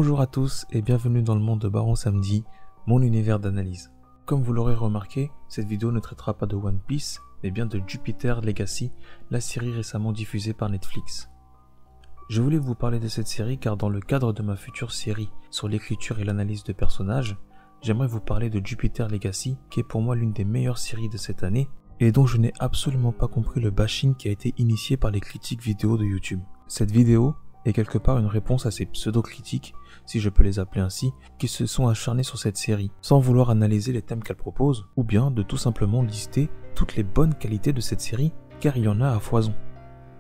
Bonjour à tous et bienvenue dans le monde de Baron Samedi, mon univers d'analyse. Comme vous l'aurez remarqué, cette vidéo ne traitera pas de One Piece, mais bien de Jupiter Legacy, la série récemment diffusée par Netflix. Je voulais vous parler de cette série car dans le cadre de ma future série sur l'écriture et l'analyse de personnages, j'aimerais vous parler de Jupiter Legacy, qui est pour moi l'une des meilleures séries de cette année, et dont je n'ai absolument pas compris le bashing qui a été initié par les critiques vidéo de YouTube. Cette vidéo est quelque part une réponse à ces pseudo-critiques, si je peux les appeler ainsi, qui se sont acharnés sur cette série, sans vouloir analyser les thèmes qu'elle propose, ou bien de tout simplement lister toutes les bonnes qualités de cette série, car il y en a à foison.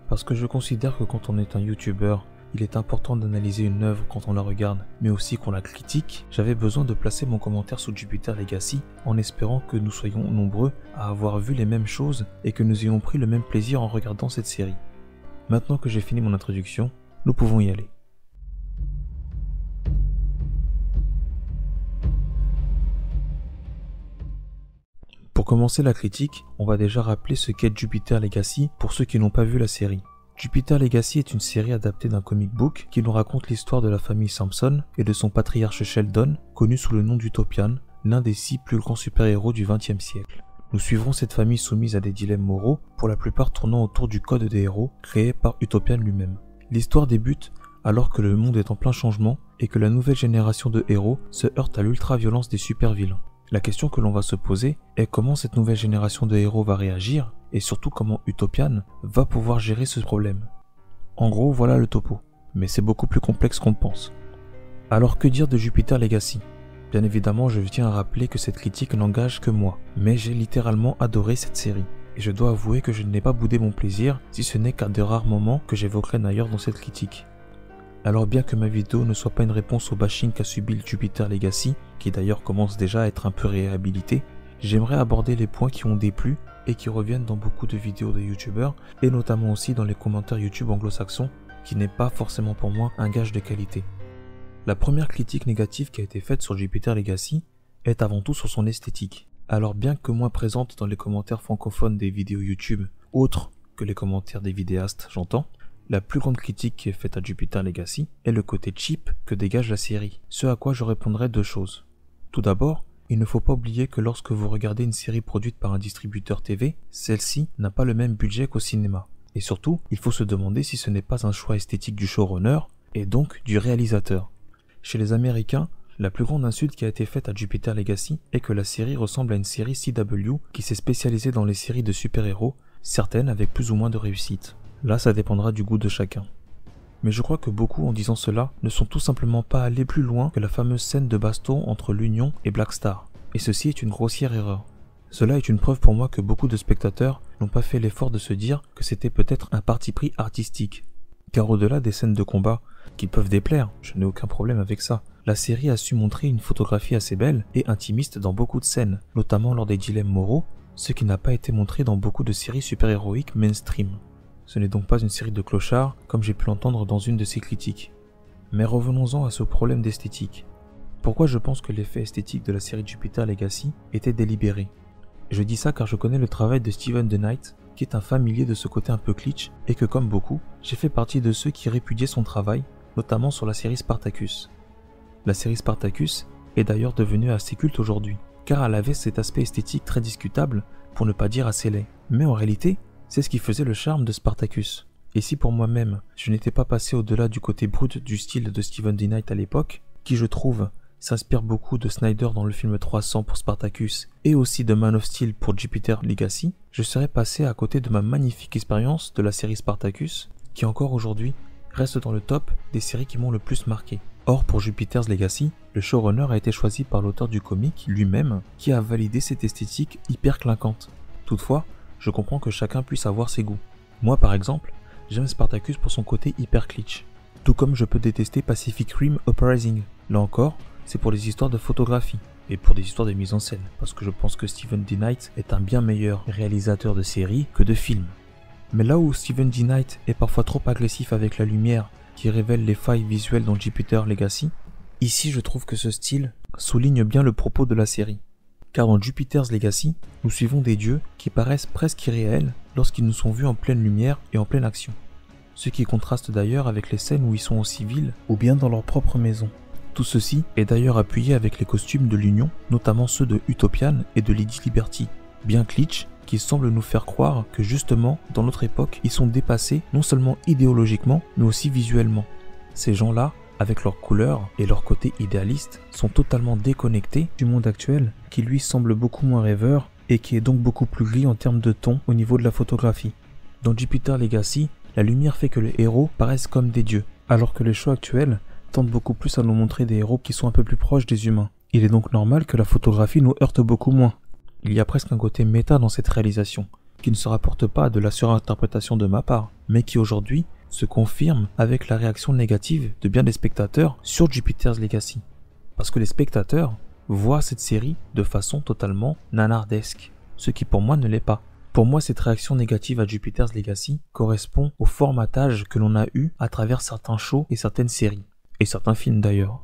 Parce que je considère que quand on est un youtubeur, il est important d'analyser une œuvre quand on la regarde, mais aussi qu'on la critique. J'avais besoin de placer mon commentaire sous Jupiter Legacy en espérant que nous soyons nombreux à avoir vu les mêmes choses et que nous ayons pris le même plaisir en regardant cette série. Maintenant que j'ai fini mon introduction, nous pouvons y aller. Pour commencer la critique, on va déjà rappeler ce qu'est Jupiter Legacy pour ceux qui n'ont pas vu la série. Jupiter Legacy est une série adaptée d'un comic book qui nous raconte l'histoire de la famille Sampson et de son patriarche Sheldon, connu sous le nom d'Utopian, l'un des 6 plus grands super-héros du XXe siècle. Nous suivrons cette famille soumise à des dilemmes moraux, pour la plupart tournant autour du code des héros créé par Utopian lui-même. L'histoire débute alors que le monde est en plein changement et que la nouvelle génération de héros se heurte à l'ultra-violence des super-vilains. La question que l'on va se poser est comment cette nouvelle génération de héros va réagir et surtout comment Utopian va pouvoir gérer ce problème. En gros, voilà le topo, mais c'est beaucoup plus complexe qu'on le pense. Alors que dire de Jupiter Legacy ? Bien évidemment, je tiens à rappeler que cette critique n'engage que moi, mais j'ai littéralement adoré cette série. Et je dois avouer que je n'ai pas boudé mon plaisir, si ce n'est qu'à de rares moments que j'évoquerai d'ailleurs dans cette critique. Alors bien que ma vidéo ne soit pas une réponse au bashing qu'a subi Jupiter Legacy, qui d'ailleurs commence déjà à être un peu réhabilité, j'aimerais aborder les points qui ont déplu et qui reviennent dans beaucoup de vidéos de youtubeurs, et notamment aussi dans les commentaires YouTube anglo-saxons, qui n'est pas forcément pour moi un gage de qualité. La première critique négative qui a été faite sur Jupiter Legacy est avant tout sur son esthétique. Alors bien que moins présente dans les commentaires francophones des vidéos YouTube, autres que les commentaires des vidéastes, j'entends, la plus grande critique qui est faite à Jupiter Legacy est le côté cheap que dégage la série, ce à quoi je répondrai deux choses. Tout d'abord, il ne faut pas oublier que lorsque vous regardez une série produite par un distributeur TV, celle-ci n'a pas le même budget qu'au cinéma. Et surtout, il faut se demander si ce n'est pas un choix esthétique du showrunner, et donc du réalisateur. Chez les Américains, la plus grande insulte qui a été faite à Jupiter Legacy est que la série ressemble à une série CW qui s'est spécialisée dans les séries de super-héros, certaines avec plus ou moins de réussite. Là, ça dépendra du goût de chacun. Mais je crois que beaucoup, en disant cela, ne sont tout simplement pas allés plus loin que la fameuse scène de baston entre l'Union et Black Star. Et ceci est une grossière erreur. Cela est une preuve pour moi que beaucoup de spectateurs n'ont pas fait l'effort de se dire que c'était peut-être un parti pris artistique. Car au-delà des scènes de combat, qui peuvent déplaire, je n'ai aucun problème avec ça, la série a su montrer une photographie assez belle et intimiste dans beaucoup de scènes, notamment lors des dilemmes moraux, ce qui n'a pas été montré dans beaucoup de séries super-héroïques mainstream. Ce n'est donc pas une série de clochards, comme j'ai pu l'entendre dans une de ses critiques. Mais revenons-en à ce problème d'esthétique. Pourquoi je pense que l'effet esthétique de la série Jupiter Legacy était délibéré ? Je dis ça car je connais le travail de Steven DeKnight, qui est un familier de ce côté un peu kitsch, et que comme beaucoup, j'ai fait partie de ceux qui répudiaient son travail, notamment sur la série Spartacus. La série Spartacus est d'ailleurs devenue assez culte aujourd'hui, car elle avait cet aspect esthétique très discutable, pour ne pas dire assez laid. Mais en réalité, c'est ce qui faisait le charme de Spartacus. Et si pour moi-même, je n'étais pas passé au-delà du côté brut du style de Steven DeKnight à l'époque, qui je trouve s'inspire beaucoup de Snyder dans le film 300 pour Spartacus et aussi de Man of Steel pour Jupiter Legacy, je serais passé à côté de ma magnifique expérience de la série Spartacus, qui encore aujourd'hui reste dans le top des séries qui m'ont le plus marqué. Or pour Jupiter's Legacy, le showrunner a été choisi par l'auteur du comic lui-même, qui a validé cette esthétique hyper clinquante. Toutefois, je comprends que chacun puisse avoir ses goûts. Moi par exemple, j'aime Spartacus pour son côté hyper kitsch. Tout comme je peux détester Pacific Rim Uprising. Là encore, c'est pour les histoires de photographie et pour des histoires de mise en scène, parce que je pense que Steven DeKnight est un bien meilleur réalisateur de séries que de films. Mais là où Steven DeKnight est parfois trop agressif avec la lumière qui révèle les failles visuelles dans Jupiter Legacy, ici je trouve que ce style souligne bien le propos de la série. Car dans Jupiter's Legacy, nous suivons des dieux qui paraissent presque irréels lorsqu'ils nous sont vus en pleine lumière et en pleine action. Ce qui contraste d'ailleurs avec les scènes où ils sont en civil ou bien dans leur propre maison. Tout ceci est d'ailleurs appuyé avec les costumes de l'Union, notamment ceux de Utopian et de Lady Liberty, bien kitsch, qui semblent nous faire croire que justement, dans notre époque, ils sont dépassés non seulement idéologiquement, mais aussi visuellement. Ces gens-là, avec leurs couleurs et leur côté idéaliste, sont totalement déconnectés du monde actuel, qui lui semble beaucoup moins rêveur et qui est donc beaucoup plus gris en termes de ton au niveau de la photographie. Dans Jupiter Legacy, la lumière fait que les héros paraissent comme des dieux, alors que les shows actuels tendent beaucoup plus à nous montrer des héros qui sont un peu plus proches des humains. Il est donc normal que la photographie nous heurte beaucoup moins. Il y a presque un côté méta dans cette réalisation, qui ne se rapporte pas à de la surinterprétation de ma part, mais qui aujourd'hui se confirme avec la réaction négative de bien des spectateurs sur Jupiter's Legacy. Parce que les spectateurs voient cette série de façon totalement nanardesque, ce qui pour moi ne l'est pas. Pour moi, cette réaction négative à Jupiter's Legacy correspond au formatage que l'on a eu à travers certains shows et certaines séries, et certains films d'ailleurs.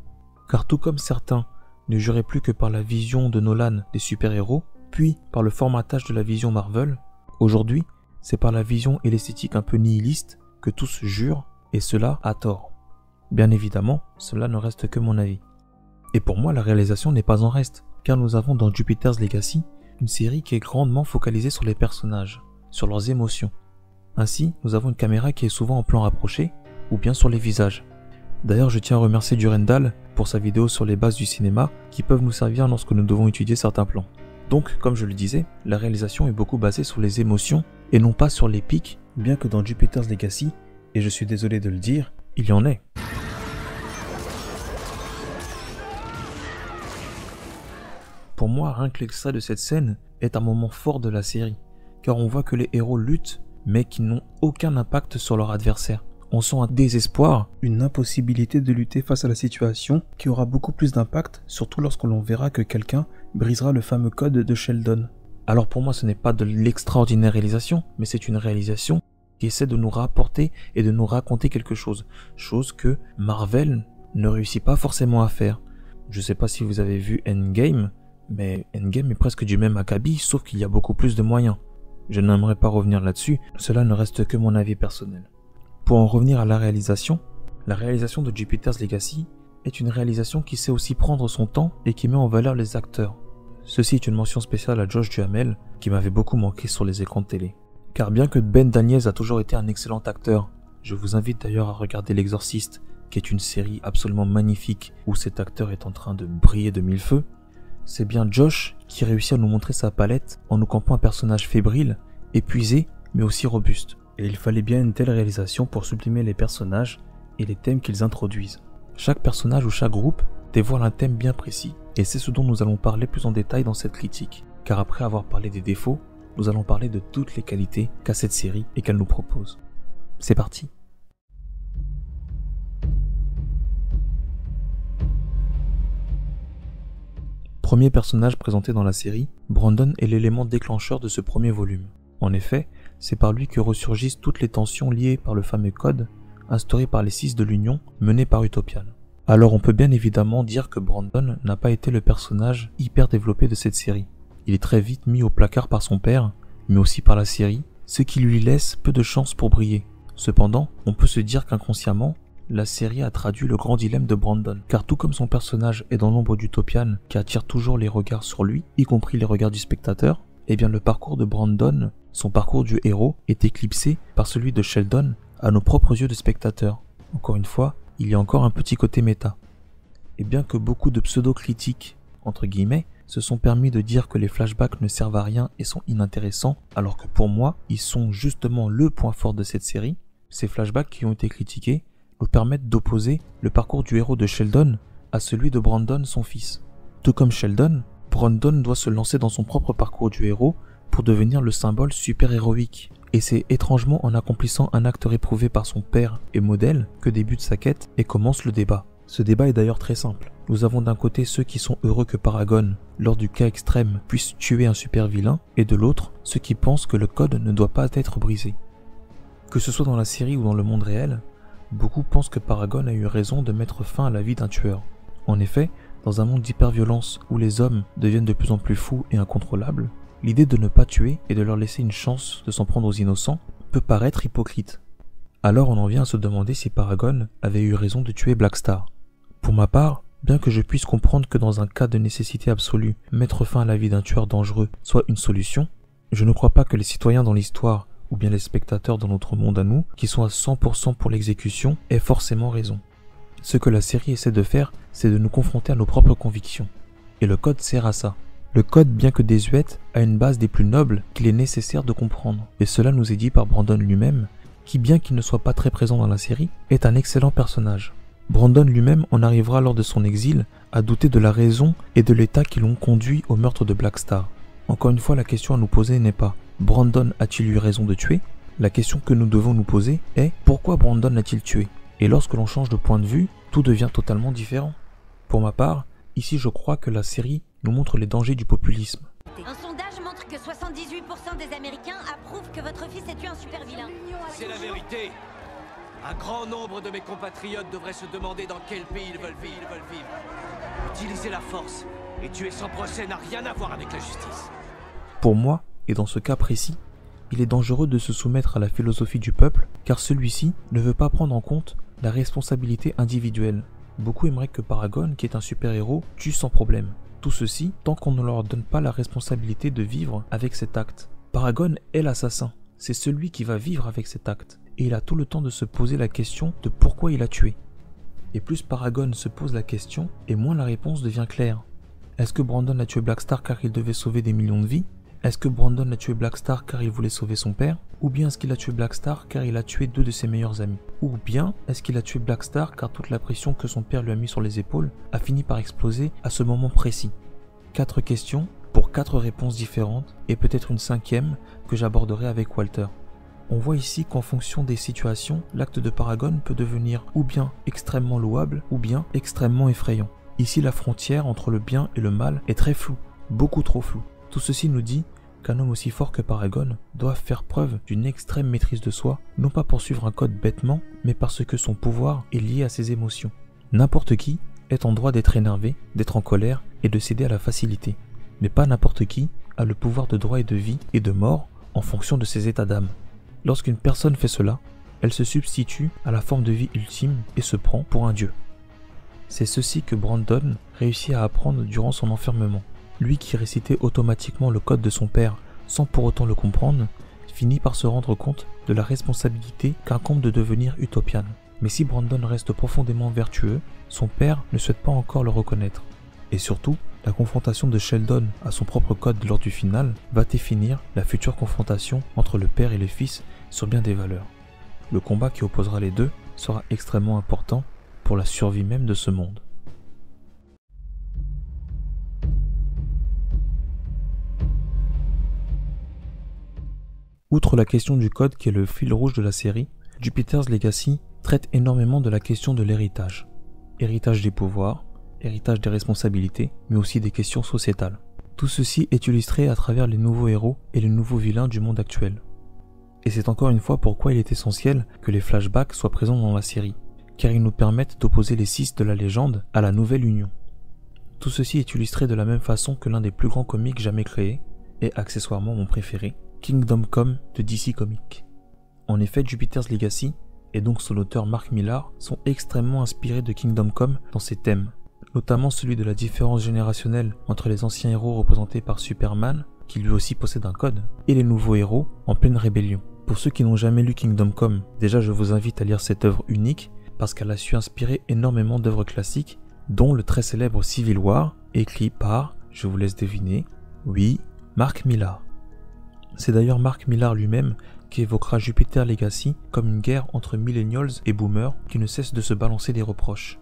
Car tout comme certains ne juraient plus que par la vision de Nolan des super-héros, puis par le formatage de la vision Marvel, aujourd'hui, c'est par la vision et l'esthétique un peu nihiliste que tous jurent, et cela à tort. Bien évidemment, cela ne reste que mon avis. Et pour moi, la réalisation n'est pas en reste, car nous avons dans Jupiter's Legacy une série qui est grandement focalisée sur les personnages, sur leurs émotions. Ainsi, nous avons une caméra qui est souvent en plan rapproché, ou bien sur les visages. D'ailleurs, je tiens à remercier Durandal pour sa vidéo sur les bases du cinéma, qui peuvent nous servir lorsque nous devons étudier certains plans. Donc, comme je le disais, la réalisation est beaucoup basée sur les émotions, et non pas sur les pics, bien que dans Jupiter's Legacy, et je suis désolé de le dire, il y en est. Pour moi, rien que l'extrait de cette scène est un moment fort de la série, car on voit que les héros luttent, mais qui n'ont aucun impact sur leur adversaire. On sent un désespoir, une impossibilité de lutter face à la situation, qui aura beaucoup plus d'impact, surtout lorsque l'on verra que quelqu'un brisera le fameux code de Sheldon. Alors pour moi, ce n'est pas de l'extraordinaire réalisation, mais c'est une réalisation qui essaie de nous rapporter et de nous raconter quelque chose, chose que Marvel ne réussit pas forcément à faire. Je sais pas si vous avez vu Endgame, mais Endgame est presque du même acabit, sauf qu'il y a beaucoup plus de moyens. Je n'aimerais pas revenir là-dessus, cela ne reste que mon avis personnel. Pour en revenir à la réalisation de Jupiter's Legacy est une réalisation qui sait aussi prendre son temps et qui met en valeur les acteurs. Ceci est une mention spéciale à Josh Duhamel, qui m'avait beaucoup manqué sur les écrans de télé. Car bien que Ben Daniels a toujours été un excellent acteur, je vous invite d'ailleurs à regarder L'Exorciste, qui est une série absolument magnifique où cet acteur est en train de briller de mille feux, c'est bien Josh qui réussit à nous montrer sa palette en nous campant un personnage fébrile, épuisé, mais aussi robuste. Et il fallait bien une telle réalisation pour sublimer les personnages et les thèmes qu'ils introduisent. Chaque personnage ou chaque groupe dévoile un thème bien précis, et c'est ce dont nous allons parler plus en détail dans cette critique, car après avoir parlé des défauts, nous allons parler de toutes les qualités qu'a cette série et qu'elle nous propose. C'est parti. Premier personnage présenté dans la série, Brandon est l'élément déclencheur de ce premier volume. En effet, c'est par lui que ressurgissent toutes les tensions liées par le fameux code instauré par les 6 de l'Union mené par Utopian. Alors on peut bien évidemment dire que Brandon n'a pas été le personnage hyper développé de cette série. Il est très vite mis au placard par son père, mais aussi par la série, ce qui lui laisse peu de chances pour briller. Cependant, on peut se dire qu'inconsciemment, la série a traduit le grand dilemme de Brandon, car tout comme son personnage est dans l'ombre d'Utopian qui attire toujours les regards sur lui, y compris les regards du spectateur, eh bien le parcours de Brandon, son parcours du héros, est éclipsé par celui de Sheldon à nos propres yeux de spectateurs. Encore une fois, il y a encore un petit côté méta. Et bien que beaucoup de pseudo-critiques, entre guillemets, se sont permis de dire que les flashbacks ne servent à rien et sont inintéressants, alors que pour moi, ils sont justement le point fort de cette série, ces flashbacks qui ont été critiqués nous permettent d'opposer le parcours du héros de Sheldon à celui de Brandon, son fils. Tout comme Sheldon, Brandon doit se lancer dans son propre parcours du héros pour devenir le symbole super-héroïque. Et c'est étrangement en accomplissant un acte réprouvé par son père et modèle que débute sa quête et commence le débat. Ce débat est d'ailleurs très simple. Nous avons d'un côté ceux qui sont heureux que Paragon, lors du cas extrême, puisse tuer un super-vilain, et de l'autre, ceux qui pensent que le code ne doit pas être brisé. Que ce soit dans la série ou dans le monde réel, beaucoup pensent que Paragon a eu raison de mettre fin à la vie d'un tueur. En effet, dans un monde d'hyperviolence où les hommes deviennent de plus en plus fous et incontrôlables, l'idée de ne pas tuer et de leur laisser une chance de s'en prendre aux innocents peut paraître hypocrite. Alors on en vient à se demander si Paragon avait eu raison de tuer Blackstar. Pour ma part, Bien que je puisse comprendre que dans un cas de nécessité absolue, mettre fin à la vie d'un tueur dangereux soit une solution, je ne crois pas que les citoyens dans l'histoire, ou bien les spectateurs dans notre monde à nous, qui sont à 100% pour l'exécution, aient forcément raison. Ce que la série essaie de faire, c'est de nous confronter à nos propres convictions. Et le code sert à ça. Le code, bien que désuète, a une base des plus nobles qu'il est nécessaire de comprendre. Et cela nous est dit par Brandon lui-même, qui bien qu'il ne soit pas très présent dans la série, est un excellent personnage. Brandon lui-même en arrivera lors de son exil à douter de la raison et de l'état qui l'ont conduit au meurtre de Black Star. Encore une fois, la question à nous poser n'est pas « Brandon a-t-il eu raison de tuer ?» La question que nous devons nous poser est « Pourquoi Brandon a-t-il tué ?» Et lorsque l'on change de point de vue, tout devient totalement différent. Pour ma part, ici je crois que la série nous montre les dangers du populisme. Un sondage montre que 78% des Américains approuvent que votre fils ait tué un super vilain. C'est la vérité. Un grand nombre de mes compatriotes devraient se demander dans quel pays ils veulent vivre. Utiliser la force et tuer sans procès n'a rien à voir avec la justice. Pour moi, et dans ce cas précis, il est dangereux de se soumettre à la philosophie du peuple, car celui-ci ne veut pas prendre en compte la responsabilité individuelle. Beaucoup aimeraient que Paragon, qui est un super-héros, tue sans problème. Tout ceci tant qu'on ne leur donne pas la responsabilité de vivre avec cet acte. Paragon est l'assassin, c'est celui qui va vivre avec cet acte, et il a tout le temps de se poser la question de pourquoi il a tué. Et plus Paragon se pose la question, et moins la réponse devient claire. Est-ce que Brandon a tué Black Star car il devait sauver des millions de vies? Est-ce que Brandon a tué Black Star car il voulait sauver son père? Ou bien est-ce qu'il a tué Black Star car il a tué 2 de ses meilleurs amis? Ou bien est-ce qu'il a tué Black Star car toute la pression que son père lui a mis sur les épaules a fini par exploser à ce moment précis? 4 questions pour 4 réponses différentes et peut-être une 5e que j'aborderai avec Walter. On voit ici qu'en fonction des situations, l'acte de Paragon peut devenir ou bien extrêmement louable ou bien extrêmement effrayant. Ici, la frontière entre le bien et le mal est très floue, beaucoup trop floue. Tout ceci nous dit qu'un homme aussi fort que Paragon doit faire preuve d'une extrême maîtrise de soi, non pas pour suivre un code bêtement, mais parce que son pouvoir est lié à ses émotions. N'importe qui est en droit d'être énervé, d'être en colère et de céder à la facilité. Mais pas n'importe qui a le pouvoir de droit et de vie et de mort en fonction de ses états d'âme. Lorsqu'une personne fait cela, elle se substitue à la forme de vie ultime et se prend pour un dieu. C'est ceci que Brandon réussit à apprendre durant son enfermement. Lui qui récitait automatiquement le code de son père sans pour autant le comprendre, finit par se rendre compte de la responsabilité qu'incombe de devenir Utopian. Mais si Brandon reste profondément vertueux, son père ne souhaite pas encore le reconnaître. Et surtout, la confrontation de Sheldon à son propre code lors du final va définir la future confrontation entre le père et le fils sur bien des valeurs. Le combat qui opposera les deux sera extrêmement important pour la survie même de ce monde. Outre la question du code qui est le fil rouge de la série, Jupiter's Legacy traite énormément de la question de l'héritage. Héritage des pouvoirs, héritage des responsabilités, mais aussi des questions sociétales. Tout ceci est illustré à travers les nouveaux héros et les nouveaux vilains du monde actuel. Et c'est encore une fois pourquoi il est essentiel que les flashbacks soient présents dans la série, car ils nous permettent d'opposer les 6 de la légende à la nouvelle union. Tout ceci est illustré de la même façon que l'un des plus grands comics jamais créés, et accessoirement mon préféré, Kingdom Come de DC Comics. En effet, Jupiter's Legacy, et donc son auteur Mark Millar, sont extrêmement inspirés de Kingdom Come dans ses thèmes, notamment celui de la différence générationnelle entre les anciens héros représentés par Superman, qui lui aussi possède un code, et les nouveaux héros en pleine rébellion. Pour ceux qui n'ont jamais lu Kingdom Come, déjà je vous invite à lire cette œuvre unique, parce qu'elle a su inspirer énormément d'œuvres classiques, dont le très célèbre Civil War, écrit par, je vous laisse deviner, oui, Mark Millar. C'est d'ailleurs Mark Millar lui-même qui évoquera Jupiter's Legacy comme une guerre entre millennials et boomers qui ne cessent de se balancer des reproches.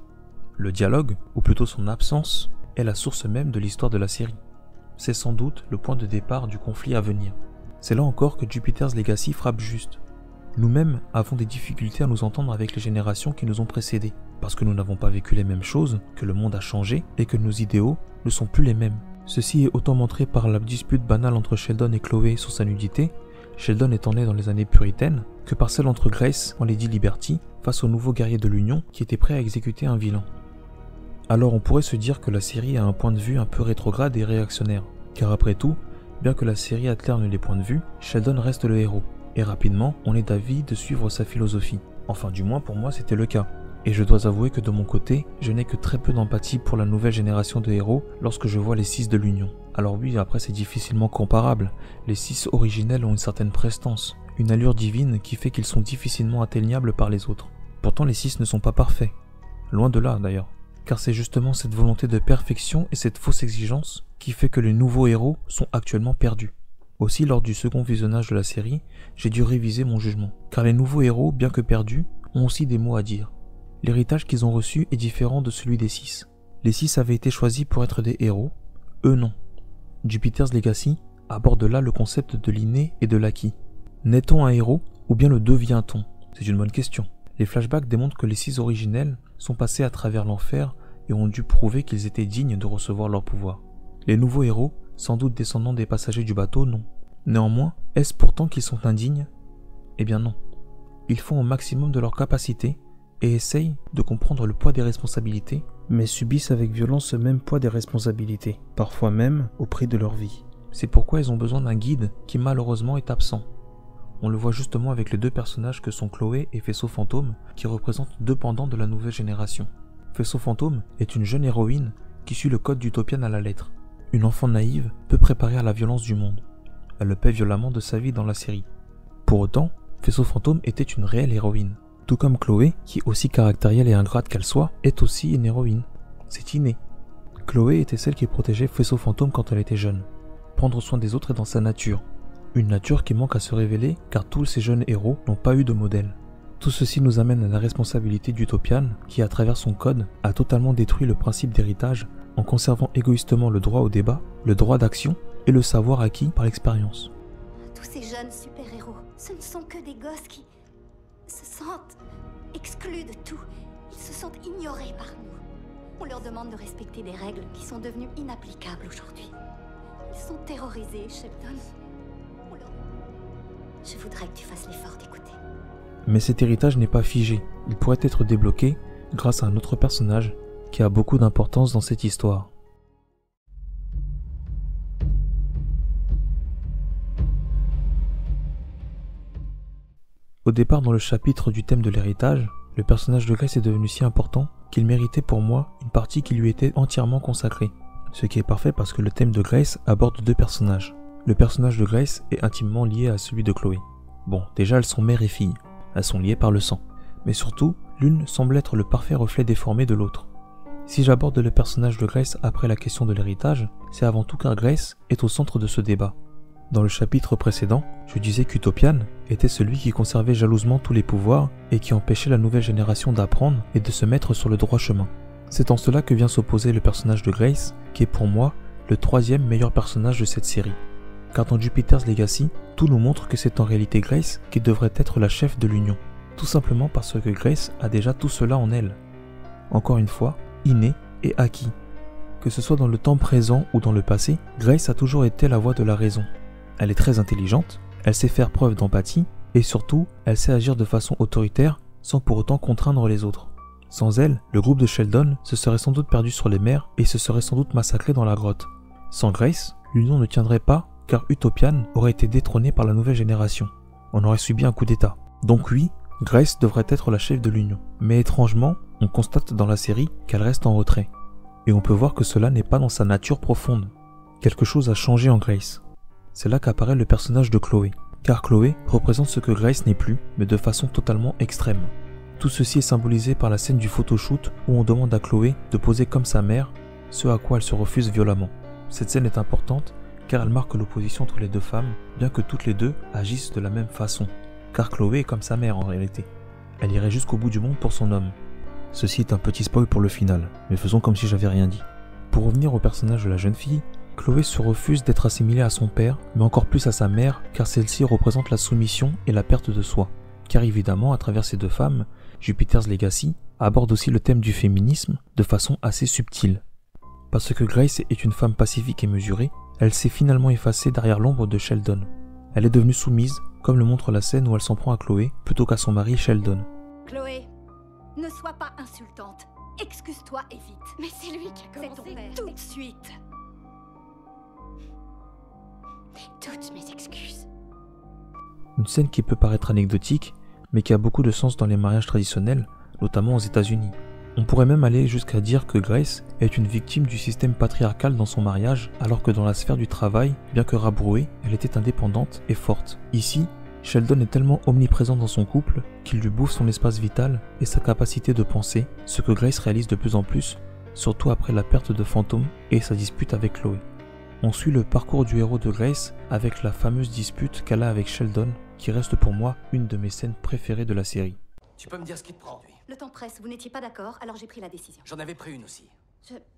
Le dialogue, ou plutôt son absence, est la source même de l'histoire de la série. C'est sans doute le point de départ du conflit à venir. C'est là encore que Jupiter's Legacy frappe juste. Nous-mêmes avons des difficultés à nous entendre avec les générations qui nous ont précédés, parce que nous n'avons pas vécu les mêmes choses, que le monde a changé et que nos idéaux ne sont plus les mêmes. Ceci est autant montré par la dispute banale entre Sheldon et Chloé sur sa nudité, Sheldon étant né dans les années puritaines, que par celle entre Grace en Lady Liberty face au nouveau guerrier de l'Union qui était prêt à exécuter un vilain. Alors on pourrait se dire que la série a un point de vue un peu rétrograde et réactionnaire, car après tout, bien que la série alterne les points de vue, Sheldon reste le héros, et rapidement on est d'avis de suivre sa philosophie. Enfin du moins pour moi c'était le cas. Et je dois avouer que de mon côté, je n'ai que très peu d'empathie pour la nouvelle génération de héros lorsque je vois les 6 de l'Union. Alors oui, après c'est difficilement comparable, les 6 originels ont une certaine prestance, une allure divine qui fait qu'ils sont difficilement atteignables par les autres. Pourtant les 6 ne sont pas parfaits, loin de là d'ailleurs, car c'est justement cette volonté de perfection et cette fausse exigence qui fait que les nouveaux héros sont actuellement perdus. Aussi lors du second visionnage de la série, j'ai dû réviser mon jugement, car les nouveaux héros, bien que perdus, ont aussi des mots à dire. L'héritage qu'ils ont reçu est différent de celui des 6. Les 6 avaient été choisis pour être des héros, eux non. Jupiter's Legacy aborde là le concept de l'inné et de l'acquis. Naît-on un héros ou bien le devient-on? C'est une bonne question. Les flashbacks démontrent que les 6 originels sont passés à travers l'enfer et ont dû prouver qu'ils étaient dignes de recevoir leur pouvoir. Les nouveaux héros, sans doute descendants des passagers du bateau, non. Néanmoins, est-ce pourtant qu'ils sont indignes? Eh bien non. Ils font au maximum de leur capacité et essayent de comprendre le poids des responsabilités, mais subissent avec violence ce même poids des responsabilités, parfois même au prix de leur vie. C'est pourquoi ils ont besoin d'un guide qui malheureusement est absent. On le voit justement avec les 2 personnages que sont Chloé et Faisceau Fantôme, qui représentent 2 pendants de la nouvelle génération. Faisceau Fantôme est une jeune héroïne qui suit le code d'Utopian à la lettre. Une enfant naïve, peu préparée à la violence du monde. Elle le paie violemment de sa vie dans la série. Pour autant, Faisceau Fantôme était une réelle héroïne. Tout comme Chloé, qui aussi caractérielle et ingrate qu'elle soit, est aussi une héroïne. C'est inné. Chloé était celle qui protégeait Faisceau Fantôme quand elle était jeune. Prendre soin des autres est dans sa nature. Une nature qui manque à se révéler car tous ces jeunes héros n'ont pas eu de modèle. Tout ceci nous amène à la responsabilité d'Utopian qui, à travers son code, a totalement détruit le principe d'héritage en conservant égoïstement le droit au débat, le droit d'action et le savoir acquis par l'expérience. Tous ces jeunes super-héros, ce ne sont que des gosses qui se sentent exclus de tout. Ils se sentent ignorés par nous. On leur demande de respecter des règles qui sont devenues inapplicables aujourd'hui. Ils sont terrorisés, Sheldon. Je voudrais que tu fasses l'effort d'écouter. Mais cet héritage n'est pas figé. Il pourrait être débloqué grâce à un autre personnage qui a beaucoup d'importance dans cette histoire. Au départ, dans le chapitre du thème de l'héritage, le personnage de Grace est devenu si important qu'il méritait pour moi une partie qui lui était entièrement consacrée. Ce qui est parfait parce que le thème de Grace aborde 2 personnages. Le personnage de Grace est intimement lié à celui de Chloé. Bon, déjà elles sont mère et fille, elles sont liées par le sang. Mais surtout, l'une semble être le parfait reflet déformé de l'autre. Si j'aborde le personnage de Grace après la question de l'héritage, c'est avant tout car Grace est au centre de ce débat. Dans le chapitre précédent, je disais qu'Utopian était celui qui conservait jalousement tous les pouvoirs et qui empêchait la nouvelle génération d'apprendre et de se mettre sur le droit chemin. C'est en cela que vient s'opposer le personnage de Grace, qui est pour moi le 3e meilleur personnage de cette série. Car dans Jupiter's Legacy, tout nous montre que c'est en réalité Grace qui devrait être la chef de l'Union. Tout simplement parce que Grace a déjà tout cela en elle. Encore une fois, inné et acquis. Que ce soit dans le temps présent ou dans le passé, Grace a toujours été la voix de la raison. Elle est très intelligente, elle sait faire preuve d'empathie, et surtout, elle sait agir de façon autoritaire sans pour autant contraindre les autres. Sans elle, le groupe de Sheldon se serait sans doute perdu sur les mers et se serait sans doute massacré dans la grotte. Sans Grace, l'Union ne tiendrait pas car Utopian aurait été détrôné par la nouvelle génération. On aurait subi un coup d'état. Donc oui, Grace devrait être la chef de l'Union. Mais étrangement, on constate dans la série qu'elle reste en retrait. Et on peut voir que cela n'est pas dans sa nature profonde. Quelque chose a changé en Grace. C'est là qu'apparaît le personnage de Chloé. Car Chloé représente ce que Grace n'est plus, mais de façon totalement extrême. Tout ceci est symbolisé par la scène du photoshoot où on demande à Chloé de poser comme sa mère, ce à quoi elle se refuse violemment. Cette scène est importante car elle marque l'opposition entre les 2 femmes, bien que toutes les 2 agissent de la même façon. Car Chloé est comme sa mère en réalité. Elle irait jusqu'au bout du monde pour son homme. Ceci est un petit spoil pour le final, mais faisons comme si j'avais rien dit. Pour revenir au personnage de la jeune fille, Chloé se refuse d'être assimilée à son père, mais encore plus à sa mère, car celle-ci représente la soumission et la perte de soi. Car évidemment, à travers ces 2 femmes, Jupiter's Legacy aborde aussi le thème du féminisme de façon assez subtile. Parce que Grace est une femme pacifique et mesurée, elle s'est finalement effacée derrière l'ombre de Sheldon. Elle est devenue soumise, comme le montre la scène où elle s'en prend à Chloé plutôt qu'à son mari Sheldon. Chloé, ne sois pas insultante. Excuse-toi et vite. Mais c'est lui qui a commencé tout de suite. Toutes mes excuses. Une scène qui peut paraître anecdotique, mais qui a beaucoup de sens dans les mariages traditionnels, notamment aux États-Unis. On pourrait même aller jusqu'à dire que Grace est une victime du système patriarcal dans son mariage, alors que dans la sphère du travail, bien que rabrouée, elle était indépendante et forte. Ici, Sheldon est tellement omniprésent dans son couple qu'il lui bouffe son espace vital et sa capacité de penser, ce que Grace réalise de plus en plus, surtout après la perte de Phantom et sa dispute avec Chloé. On suit le parcours du héros de Grace avec la fameuse dispute qu'elle a avec Sheldon, qui reste pour moi une de mes scènes préférées de la série. Tu peux me dire ce qui te prend, lui? Le temps presse, vous n'étiez pas d'accord, alors j'ai pris la décision. J'en avais pris une aussi.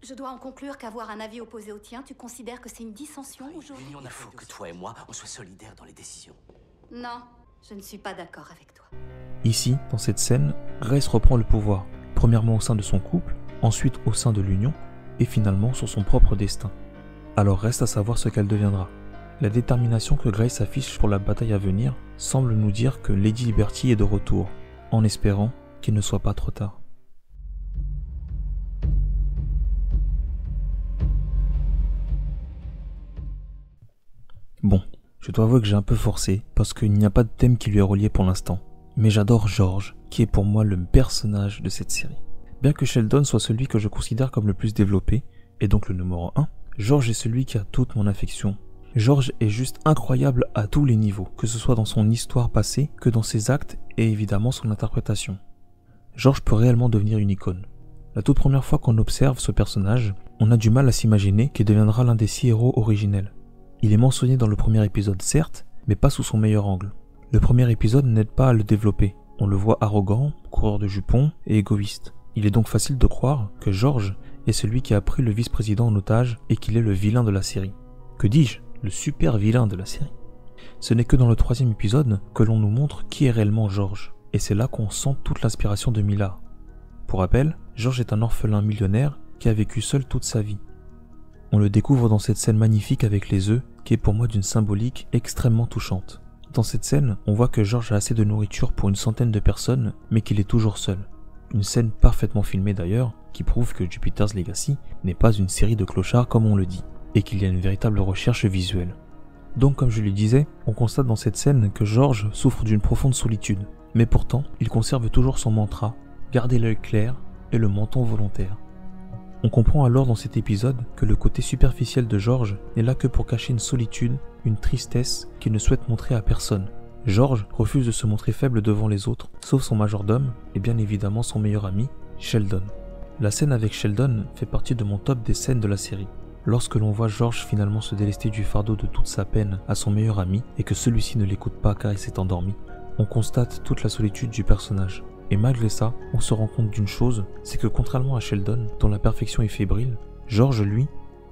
Je dois en conclure qu'avoir un avis opposé au tien, tu considères que c'est une dissension aujourd'hui? Il faut que toi et moi, on soit solidaires dans les décisions. Non, je ne suis pas d'accord avec toi. Ici, dans cette scène, Grace reprend le pouvoir, premièrement au sein de son couple, ensuite au sein de l'union, et finalement sur son propre destin. Alors reste à savoir ce qu'elle deviendra. La détermination que Grace affiche pour la bataille à venir semble nous dire que Lady Liberty est de retour, en espérant qu'il ne soit pas trop tard. Bon, je dois avouer que j'ai un peu forcé, parce qu'il n'y a pas de thème qui lui est relié pour l'instant. Mais j'adore George, qui est pour moi le personnage de cette série. Bien que Sheldon soit celui que je considère comme le plus développé, et donc le numéro 1, George est celui qui a toute mon affection. George est juste incroyable à tous les niveaux, que ce soit dans son histoire passée, que dans ses actes et évidemment son interprétation. George peut réellement devenir une icône. La toute première fois qu'on observe ce personnage, on a du mal à s'imaginer qu'il deviendra l'un des 6 héros originels. Il est mentionné dans le premier épisode certes, mais pas sous son meilleur angle. Le premier épisode n'aide pas à le développer. On le voit arrogant, coureur de jupons et égoïste. Il est donc facile de croire que George est celui qui a pris le vice-président en otage et qu'il est le vilain de la série. Que dis-je ? Le super vilain de la série. Ce n'est que dans le 3e épisode que l'on nous montre qui est réellement George, et c'est là qu'on sent toute l'inspiration de Mila. Pour rappel, George est un orphelin millionnaire qui a vécu seul toute sa vie. On le découvre dans cette scène magnifique avec les œufs, qui est pour moi d'une symbolique extrêmement touchante. Dans cette scène, on voit que George a assez de nourriture pour une centaine de personnes, mais qu'il est toujours seul. Une scène parfaitement filmée d'ailleurs, qui prouve que Jupiter's Legacy n'est pas une série de clochards comme on le dit, et qu'il y a une véritable recherche visuelle. Donc comme je le disais, on constate dans cette scène que George souffre d'une profonde solitude, mais pourtant, il conserve toujours son mantra, garder l'œil clair et le menton volontaire. On comprend alors dans cet épisode que le côté superficiel de George n'est là que pour cacher une solitude, une tristesse qu'il ne souhaite montrer à personne. George refuse de se montrer faible devant les autres, sauf son majordome et bien évidemment son meilleur ami, Sheldon. La scène avec Sheldon fait partie de mon top des scènes de la série. Lorsque l'on voit George finalement se délester du fardeau de toute sa peine à son meilleur ami et que celui-ci ne l'écoute pas car il s'est endormi, on constate toute la solitude du personnage. Et malgré ça, on se rend compte d'une chose, c'est que contrairement à Sheldon, dont la perfection est fébrile, George, lui,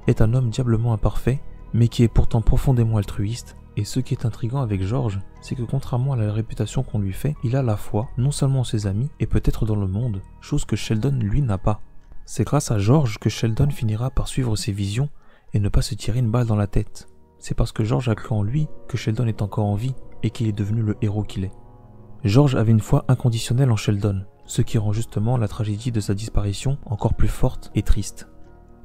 est un homme diablement imparfait, mais qui est pourtant profondément altruiste. Et ce qui est intriguant avec George, c'est que contrairement à la réputation qu'on lui fait, il a la foi, non seulement en ses amis, et peut-être dans le monde, chose que Sheldon, lui, n'a pas. C'est grâce à George que Sheldon finira par suivre ses visions et ne pas se tirer une balle dans la tête. C'est parce que George a cru en lui que Sheldon est encore en vie et qu'il est devenu le héros qu'il est. George avait une foi inconditionnelle en Sheldon, ce qui rend justement la tragédie de sa disparition encore plus forte et triste.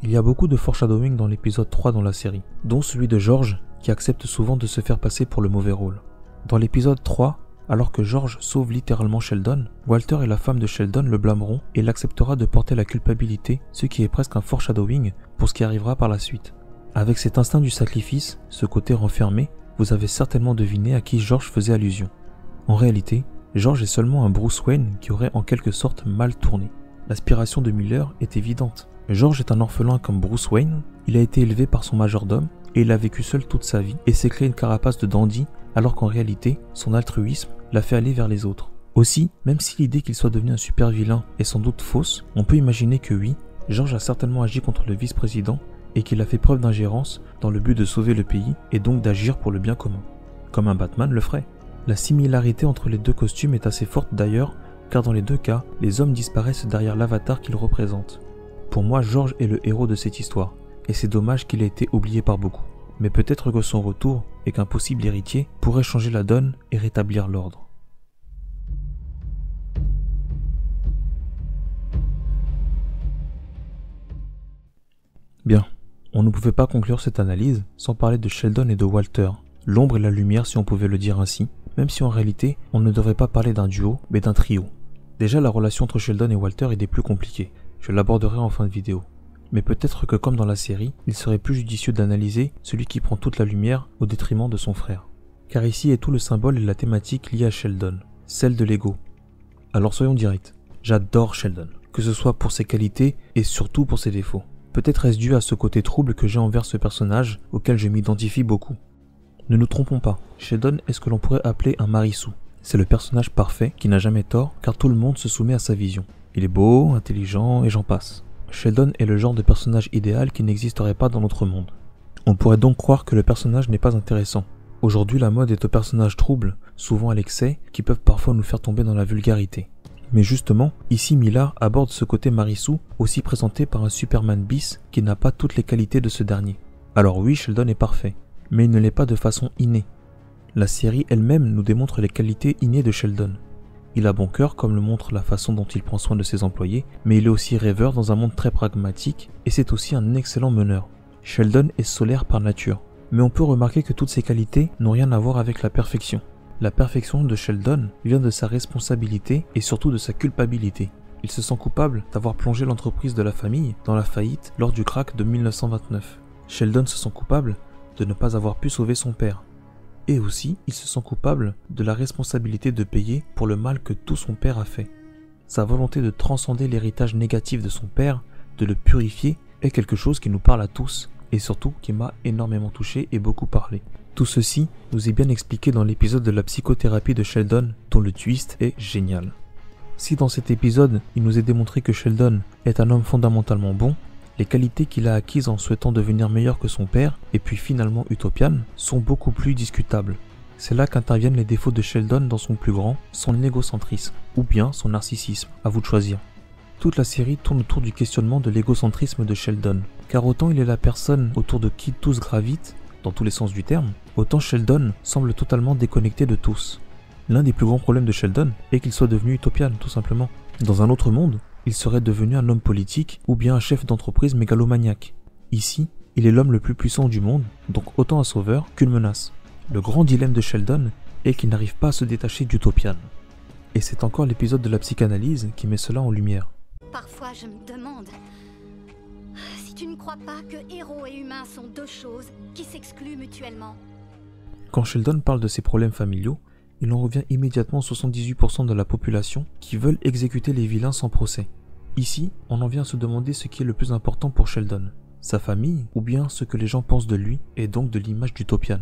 Il y a beaucoup de foreshadowing dans l'épisode 3 dans la série, dont celui de George qui accepte souvent de se faire passer pour le mauvais rôle. Dans l'épisode 3, alors que George sauve littéralement Sheldon, Walter et la femme de Sheldon le blâmeront et l'acceptera de porter la culpabilité, ce qui est presque un foreshadowing pour ce qui arrivera par la suite. Avec cet instinct du sacrifice, ce côté renfermé, vous avez certainement deviné à qui George faisait allusion. En réalité, George est seulement un Bruce Wayne qui aurait en quelque sorte mal tourné. L'aspiration de Miller est évidente. George est un orphelin comme Bruce Wayne, il a été élevé par son majordome et il a vécu seul toute sa vie et s'est créé une carapace de dandy alors qu'en réalité, son altruisme l'a fait aller vers les autres. Aussi, même si l'idée qu'il soit devenu un super vilain est sans doute fausse, on peut imaginer que oui, George a certainement agi contre le vice-président et qu'il a fait preuve d'ingérence dans le but de sauver le pays et donc d'agir pour le bien commun, comme un Batman le ferait. La similarité entre les deux costumes est assez forte d'ailleurs, car dans les deux cas, les hommes disparaissent derrière l'avatar qu'ils représentent. Pour moi, George est le héros de cette histoire, et c'est dommage qu'il ait été oublié par beaucoup. Mais peut-être que son retour, et qu'un possible héritier, pourrait changer la donne et rétablir l'ordre. Bien, on ne pouvait pas conclure cette analyse sans parler de Sheldon et de Walter, l'ombre et la lumière si on pouvait le dire ainsi, même si en réalité on ne devrait pas parler d'un duo mais d'un trio. Déjà, la relation entre Sheldon et Walter est des plus compliquées. Je l'aborderai en fin de vidéo. Mais peut-être que comme dans la série, il serait plus judicieux d'analyser celui qui prend toute la lumière au détriment de son frère. Car ici est tout le symbole et la thématique liée à Sheldon, celle de l'ego. Alors soyons directs, j'adore Sheldon, que ce soit pour ses qualités et surtout pour ses défauts. Peut-être est-ce dû à ce côté trouble que j'ai envers ce personnage auquel je m'identifie beaucoup. Ne nous trompons pas, Sheldon est ce que l'on pourrait appeler un Marissou. C'est le personnage parfait qui n'a jamais tort car tout le monde se soumet à sa vision. Il est beau, intelligent et j'en passe. Sheldon est le genre de personnage idéal qui n'existerait pas dans notre monde. On pourrait donc croire que le personnage n'est pas intéressant. Aujourd'hui, la mode est aux personnages troubles, souvent à l'excès, qui peuvent parfois nous faire tomber dans la vulgarité. Mais justement, ici Millar aborde ce côté Marissou, aussi présenté par un Superman bis qui n'a pas toutes les qualités de ce dernier. Alors oui, Sheldon est parfait, mais il ne l'est pas de façon innée. La série elle-même nous démontre les qualités innées de Sheldon. Il a bon cœur comme le montre la façon dont il prend soin de ses employés, mais il est aussi rêveur dans un monde très pragmatique et c'est aussi un excellent meneur. Sheldon est solaire par nature, mais on peut remarquer que toutes ces qualités n'ont rien à voir avec la perfection. La perfection de Sheldon vient de sa responsabilité et surtout de sa culpabilité. Il se sent coupable d'avoir plongé l'entreprise de la famille dans la faillite lors du krach de 1929. Sheldon se sent coupable de ne pas avoir pu sauver son père. Et aussi, il se sent coupable de la responsabilité de payer pour le mal que tout son père a fait. Sa volonté de transcender l'héritage négatif de son père, de le purifier, est quelque chose qui nous parle à tous, et surtout qui m'a énormément touché et beaucoup parlé. Tout ceci nous est bien expliqué dans l'épisode de la psychothérapie de Sheldon, dont le twist est génial. Si dans cet épisode, il nous est démontré que Sheldon est un homme fondamentalement bon, les qualités qu'il a acquises en souhaitant devenir meilleur que son père, et puis finalement utopian, sont beaucoup plus discutables. C'est là qu'interviennent les défauts de Sheldon dans son plus grand, son égocentrisme, ou bien son narcissisme, à vous de choisir. Toute la série tourne autour du questionnement de l'égocentrisme de Sheldon, car autant il est la personne autour de qui tous gravitent, dans tous les sens du terme, autant Sheldon semble totalement déconnecté de tous. L'un des plus grands problèmes de Sheldon est qu'il soit devenu utopian, tout simplement. Dans un autre monde, il serait devenu un homme politique ou bien un chef d'entreprise mégalomaniaque. Ici, il est l'homme le plus puissant du monde, donc autant un sauveur qu'une menace. Le grand dilemme de Sheldon est qu'il n'arrive pas à se détacher d'Utopian. Et c'est encore l'épisode de la psychanalyse qui met cela en lumière. Parfois, je me demande si tu ne crois pas que héros et humains sont deux choses qui s'excluent mutuellement. Quand Sheldon parle de ses problèmes familiaux, il en revient immédiatement aux 78% de la population qui veulent exécuter les vilains sans procès. Ici, on en vient à se demander ce qui est le plus important pour Sheldon, sa famille ou bien ce que les gens pensent de lui et donc de l'image d'Utopian.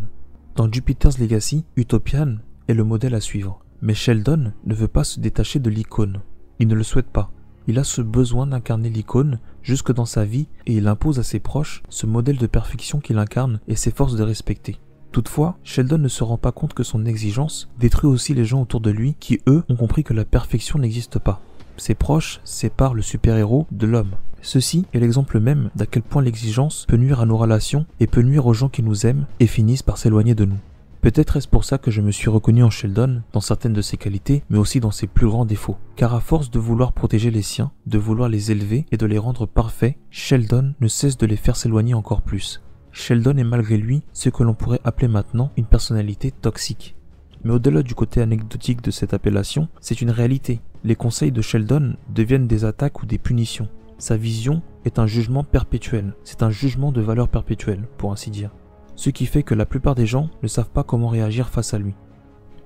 Dans Jupiter's Legacy, Utopian est le modèle à suivre, mais Sheldon ne veut pas se détacher de l'icône. Il ne le souhaite pas. Il a ce besoin d'incarner l'icône jusque dans sa vie et il impose à ses proches ce modèle de perfection qu'il incarne et s'efforce de respecter. Toutefois, Sheldon ne se rend pas compte que son exigence détruit aussi les gens autour de lui qui, eux, ont compris que la perfection n'existe pas. Ses proches séparent le super-héros de l'homme. Ceci est l'exemple même d'à quel point l'exigence peut nuire à nos relations et peut nuire aux gens qui nous aiment et finissent par s'éloigner de nous. Peut-être est-ce pour ça que je me suis reconnu en Sheldon, dans certaines de ses qualités, mais aussi dans ses plus grands défauts. Car à force de vouloir protéger les siens, de vouloir les élever et de les rendre parfaits, Sheldon ne cesse de les faire s'éloigner encore plus. Sheldon est malgré lui ce que l'on pourrait appeler maintenant une personnalité toxique. Mais au-delà du côté anecdotique de cette appellation, c'est une réalité. Les conseils de Sheldon deviennent des attaques ou des punitions. Sa vision est un jugement perpétuel, c'est un jugement de valeur perpétuelle, pour ainsi dire. Ce qui fait que la plupart des gens ne savent pas comment réagir face à lui.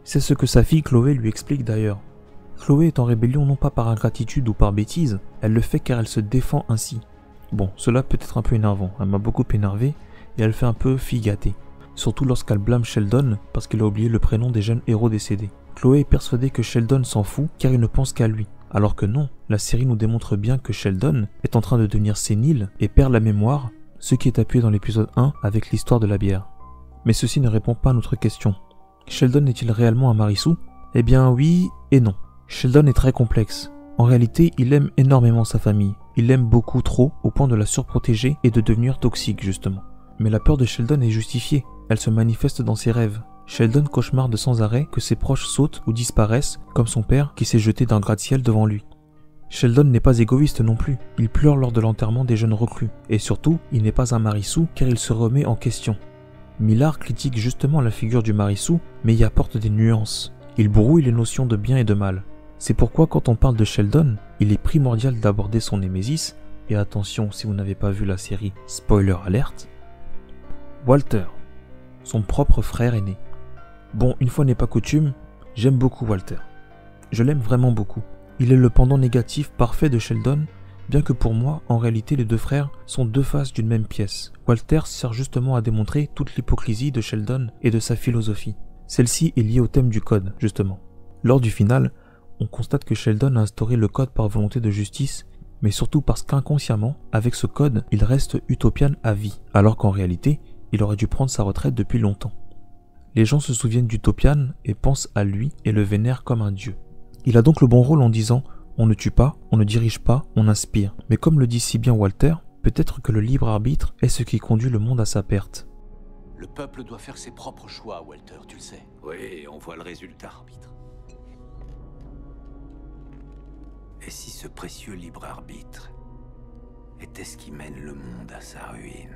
C'est ce que sa fille Chloé lui explique d'ailleurs. Chloé est en rébellion non pas par ingratitude ou par bêtise, elle le fait car elle se défend ainsi. Bon, cela peut être un peu énervant, elle m'a beaucoup énervé, et elle fait un peu fille gâtée. Surtout lorsqu'elle blâme Sheldon parce qu'il a oublié le prénom des jeunes héros décédés. Chloé est persuadée que Sheldon s'en fout car il ne pense qu'à lui. Alors que non, la série nous démontre bien que Sheldon est en train de devenir sénile et perd la mémoire, ce qui est appuyé dans l'épisode 1 avec l'histoire de la bière. Mais ceci ne répond pas à notre question. Sheldon est-il réellement un Marissou ? Eh bien oui et non. Sheldon est très complexe. En réalité, il aime énormément sa famille. Il l'aime beaucoup trop au point de la surprotéger et de devenir toxique justement. Mais la peur de Sheldon est justifiée, elle se manifeste dans ses rêves. Sheldon cauchemarde sans arrêt que ses proches sautent ou disparaissent, comme son père qui s'est jeté d'un gratte-ciel devant lui. Sheldon n'est pas égoïste non plus, il pleure lors de l'enterrement des jeunes recrues, et surtout, il n'est pas un Marissou car il se remet en question. Millar critique justement la figure du Marissou, mais y apporte des nuances. Il brouille les notions de bien et de mal. C'est pourquoi quand on parle de Sheldon, il est primordial d'aborder son némésis, et attention si vous n'avez pas vu la série, spoiler alerte, Walter, son propre frère aîné. Bon, une fois n'est pas coutume, j'aime beaucoup Walter. Je l'aime vraiment beaucoup. Il est le pendant négatif parfait de Sheldon, bien que pour moi, en réalité, les deux frères sont deux faces d'une même pièce. Walter sert justement à démontrer toute l'hypocrisie de Sheldon et de sa philosophie. Celle-ci est liée au thème du code, justement. Lors du final, on constate que Sheldon a instauré le code par volonté de justice, mais surtout parce qu'inconsciemment, avec ce code, il reste utopian à vie, alors qu'en réalité, il aurait dû prendre sa retraite depuis longtemps. Les gens se souviennent d'Utopian et pensent à lui et le vénèrent comme un dieu. Il a donc le bon rôle en disant « on ne tue pas, on ne dirige pas, on inspire ». Mais comme le dit si bien Walter, peut-être que le libre arbitre est ce qui conduit le monde à sa perte. Le peuple doit faire ses propres choix, Walter, tu le sais. Oui, on voit le résultat, arbitre. Et si ce précieux libre arbitre était ce qui mène le monde à sa ruine?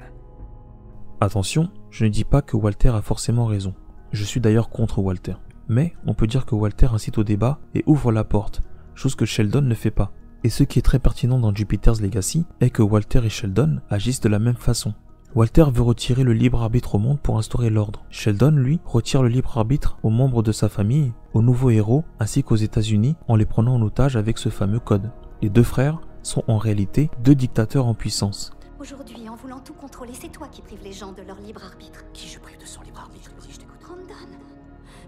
Attention, je ne dis pas que Walter a forcément raison. Je suis d'ailleurs contre Walter. Mais on peut dire que Walter incite au débat et ouvre la porte, chose que Sheldon ne fait pas. Et ce qui est très pertinent dans Jupiter's Legacy est que Walter et Sheldon agissent de la même façon. Walter veut retirer le libre arbitre au monde pour instaurer l'ordre. Sheldon, lui, retire le libre arbitre aux membres de sa famille, aux nouveaux héros, ainsi qu'aux États-Unis en les prenant en otage avec ce fameux code. Les deux frères sont en réalité deux dictateurs en puissance. Aujourd'hui, en voulant tout contrôler, c'est toi qui prives les gens de leur libre arbitre. Qui je prive de son libre arbitre? Vas-y, je t'écoute. Brandon,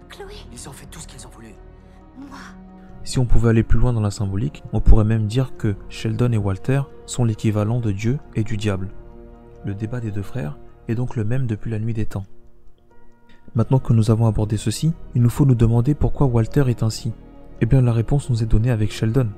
Chloé, Ils ont fait tout ce qu'ils ont voulu. moi. Si on pouvait aller plus loin dans la symbolique, on pourrait même dire que Sheldon et Walter sont l'équivalent de Dieu et du diable. Le débat des deux frères est donc le même depuis la nuit des temps. Maintenant que nous avons abordé ceci, il nous faut nous demander pourquoi Walter est ainsi. Eh bien la réponse nous est donnée avec Sheldon.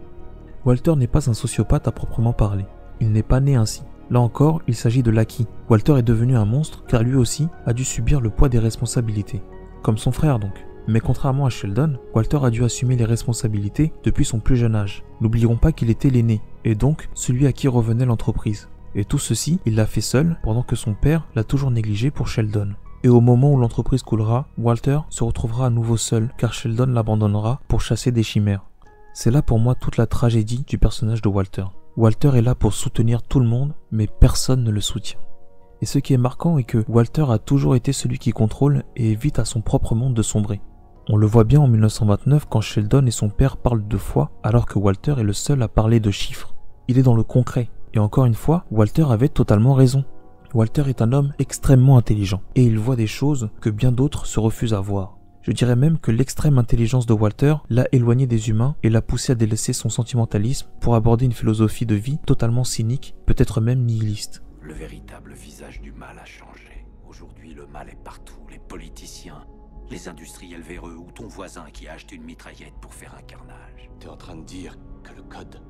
Walter n'est pas un sociopathe à proprement parler. Il n'est pas né ainsi. Là encore, il s'agit de l'acquis. Walter est devenu un monstre car lui aussi a dû subir le poids des responsabilités. Comme son frère donc. Mais contrairement à Sheldon, Walter a dû assumer les responsabilités depuis son plus jeune âge. N'oublions pas qu'il était l'aîné, et donc celui à qui revenait l'entreprise. Et tout ceci, il l'a fait seul, pendant que son père l'a toujours négligé pour Sheldon. Et au moment où l'entreprise coulera, Walter se retrouvera à nouveau seul, car Sheldon l'abandonnera pour chasser des chimères. C'est là pour moi toute la tragédie du personnage de Walter. Walter est là pour soutenir tout le monde, mais personne ne le soutient. Et ce qui est marquant est que Walter a toujours été celui qui contrôle et évite à son propre monde de sombrer. On le voit bien en 1929 quand Sheldon et son père parlent de foi, alors que Walter est le seul à parler de chiffres. Il est dans le concret. Et encore une fois, Walter avait totalement raison. Walter est un homme extrêmement intelligent, et il voit des choses que bien d'autres se refusent à voir. Je dirais même que l'extrême intelligence de Walter l'a éloigné des humains et l'a poussé à délaisser son sentimentalisme pour aborder une philosophie de vie totalement cynique, peut-être même nihiliste. Le véritable visage du mal a changé. Aujourd'hui, le mal est partout. Les politiciens, les industriels véreux ou ton voisin qui a acheté une mitraillette pour faire un carnage. T'es en train de dire que le code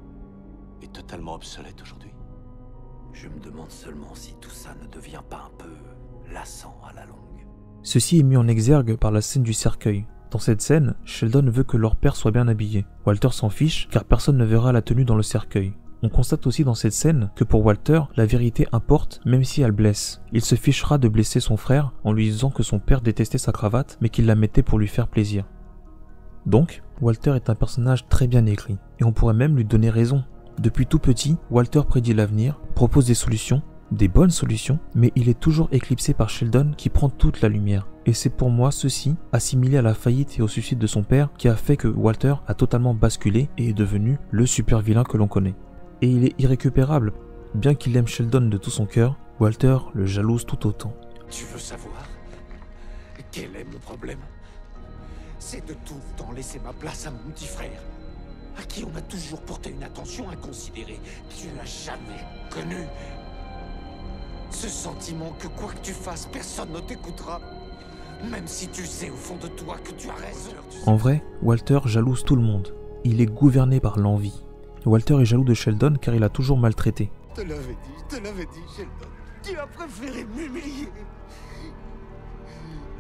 est totalement obsolète aujourd'hui? Je me demande seulement si tout ça ne devient pas un peu lassant à la longue. Ceci est mis en exergue par la scène du cercueil. Dans cette scène, Sheldon veut que leur père soit bien habillé. Walter s'en fiche car personne ne verra la tenue dans le cercueil. On constate aussi dans cette scène que pour Walter, la vérité importe même si elle blesse. Il se fichera de blesser son frère en lui disant que son père détestait sa cravate mais qu'il la mettait pour lui faire plaisir. Donc, Walter est un personnage très bien écrit et on pourrait même lui donner raison. Depuis tout petit, Walter prédit l'avenir, propose des solutions, des bonnes solutions, mais il est toujours éclipsé par Sheldon qui prend toute la lumière. Et c'est pour moi ceci, assimilé à la faillite et au suicide de son père, qui a fait que Walter a totalement basculé et est devenu le super vilain que l'on connaît. Et il est irrécupérable. Bien qu'il aime Sheldon de tout son cœur, Walter le jalouse tout autant. Tu veux savoir quel est mon problème? C'est de tout le temps laisser ma place à mon petit frère, à qui on a toujours porté une attention inconsidérée que tu n'as jamais connue. Ce sentiment que quoi que tu fasses, personne ne t'écoutera, même si tu sais au fond de toi que tu as raison. En vrai, Walter jalouse tout le monde. Il est gouverné par l'envie. Walter est jaloux de Sheldon car il a toujours maltraité. Je te l'avais dit, Sheldon. Tu as préféré m'humilier.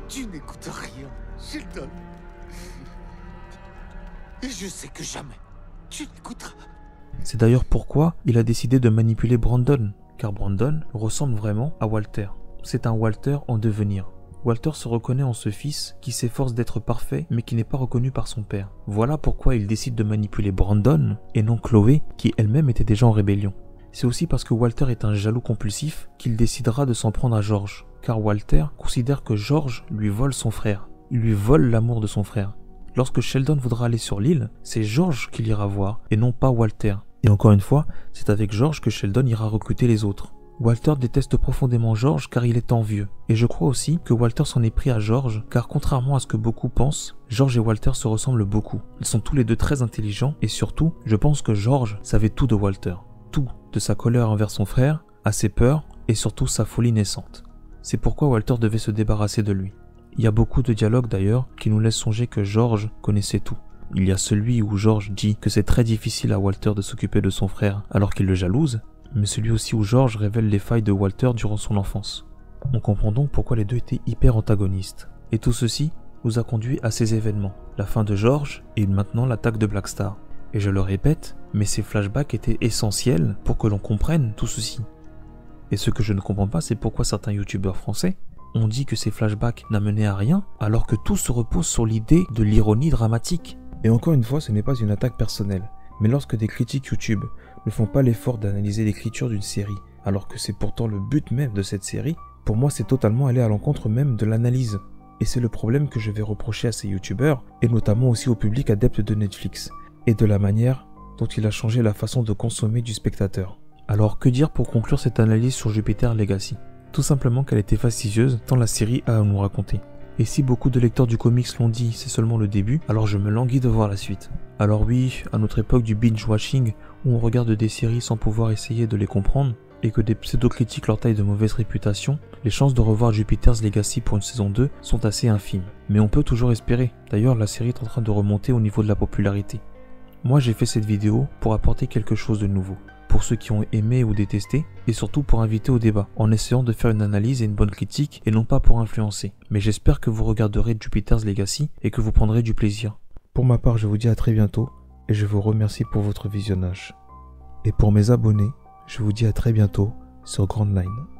Tu n'écoutes rien, Sheldon. Et je sais que jamais tu n'écouteras. C'est d'ailleurs pourquoi il a décidé de manipuler Brandon, car Brandon ressemble vraiment à Walter. C'est un Walter en devenir. Walter se reconnaît en ce fils qui s'efforce d'être parfait mais qui n'est pas reconnu par son père. Voilà pourquoi il décide de manipuler Brandon et non Chloé qui elle-même était déjà en rébellion. C'est aussi parce que Walter est un jaloux compulsif qu'il décidera de s'en prendre à George, car Walter considère que George lui vole son frère. Il lui vole l'amour de son frère. Lorsque Sheldon voudra aller sur l'île, c'est George qu'il ira voir et non pas Walter. Et encore une fois, c'est avec George que Sheldon ira recruter les autres. Walter déteste profondément George car il est envieux. Et je crois aussi que Walter s'en est pris à George car contrairement à ce que beaucoup pensent, George et Walter se ressemblent beaucoup. Ils sont tous les deux très intelligents et surtout, je pense que George savait tout de Walter. Tout, de sa colère envers son frère, à ses peurs et surtout sa folie naissante. C'est pourquoi Walter devait se débarrasser de lui. Il y a beaucoup de dialogues d'ailleurs qui nous laissent songer que George connaissait tout. Il y a celui où George dit que c'est très difficile à Walter de s'occuper de son frère alors qu'il le jalouse, mais celui aussi où George révèle les failles de Walter durant son enfance. On comprend donc pourquoi les deux étaient hyper antagonistes. Et tout ceci nous a conduit à ces événements, la fin de George et maintenant l'attaque de Black Star. Et je le répète, mais ces flashbacks étaient essentiels pour que l'on comprenne tout ceci. Et ce que je ne comprends pas, c'est pourquoi certains youtubeurs français ont dit que ces flashbacks n'amenaient à rien, alors que tout se repose sur l'idée de l'ironie dramatique. Et encore une fois, ce n'est pas une attaque personnelle, mais lorsque des critiques YouTube ne font pas l'effort d'analyser l'écriture d'une série, alors que c'est pourtant le but même de cette série, pour moi c'est totalement aller à l'encontre même de l'analyse. Et c'est le problème que je vais reprocher à ces youtubeurs, et notamment aussi au public adepte de Netflix, et de la manière dont il a changé la façon de consommer du spectateur. Alors que dire pour conclure cette analyse sur Jupiter Legacy? Tout simplement qu'elle était fastidieuse tant la série a à nous raconter. Et si beaucoup de lecteurs du comics l'ont dit, c'est seulement le début, alors je me languis de voir la suite. Alors oui, à notre époque du binge-watching, où on regarde des séries sans pouvoir essayer de les comprendre, et que des pseudo-critiques leur taillent de mauvaise réputation, les chances de revoir Jupiter's Legacy pour une saison 2 sont assez infimes. Mais on peut toujours espérer, d'ailleurs la série est en train de remonter au niveau de la popularité. Moi j'ai fait cette vidéo pour apporter quelque chose de nouveau, pour ceux qui ont aimé ou détesté, et surtout pour inviter au débat, en essayant de faire une analyse et une bonne critique, et non pas pour influencer. Mais j'espère que vous regarderez Jupiter's Legacy et que vous prendrez du plaisir. Pour ma part, je vous dis à très bientôt, et je vous remercie pour votre visionnage. Et pour mes abonnés, je vous dis à très bientôt sur Grand Line.